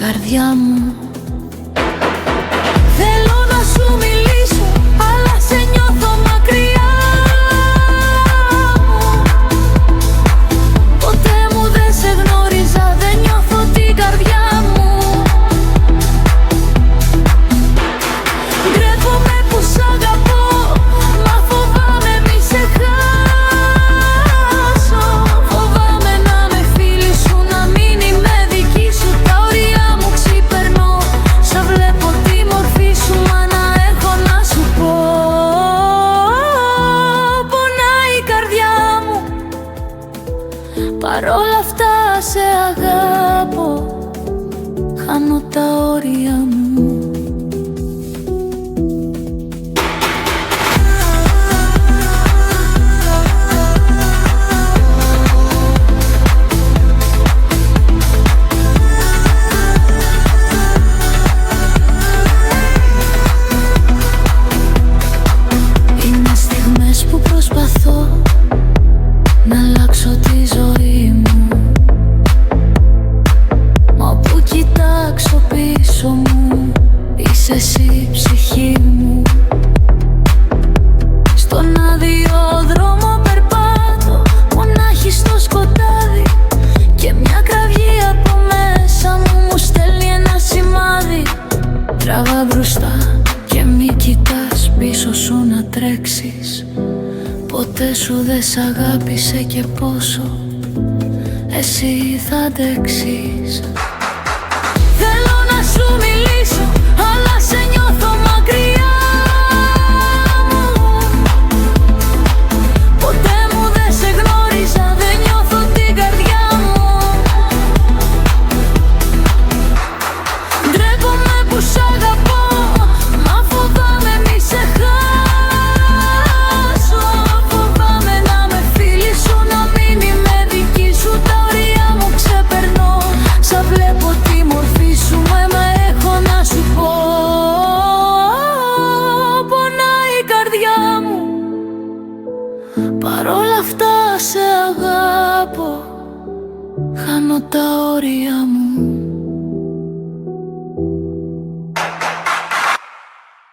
καρδιά μου. Θέλω να σου μιλήσω, αλλά σε νιώθω μακριά μου. Ποτέ μου δεν σε γνώριζα, δεν νιώθω την καρδιά μου. Ντρέπομαι που σ' αγαπώ, μα φοβάμαι μη σε χάσω. Φοβάμαι να με φίλη σου, να μην είμαι δική σου. Τα όρια μου ξυπερνώ, σαν βλέπω τη μορφή σου. Μα να έχω να σου πω, πονάει η καρδιά μου. Παρόλα αυτά σε αγάπω, χάνω τα όρια μου. Είναι στιγμές που προσπαθώ να αλλάξω τη ζωή μου, μα όπου κοιτάξω πίσω μου είσαι εσύ ψυχή μου. Στον άδειο δρόμο περπάτω, μονάχη στο σκοτάδι, και μια κραυγή από μέσα μου μου στέλνει ένα σημάδι. Τραβά μπροστά και μη κοιτάς πίσω σου να τρέξεις. Ποτέ σου δεν σ' αγάπησε και πόσο εσύ θα αντέξεις. Θέλω να σου μιλήσω, αλλά σε νιώθω μακριά μου. Ποτέ μου δεν σε γνώριζα, δεν νιώθω την καρδιά μου. Ντρέπομαι που σ' αγαπώ, μα φοβάμαι μη σε χάσω. Φοβάμαι να με φίλη σου, να μην είμαι δική σου. Τα όρια μου ξεπερνώ, σαν βλέπω τη μορφή σου. Μα έχω να σου πω, πονάει η καρδιά μου. Παρόλα αυτά σε αγάπω, χάνω τα όρια μου.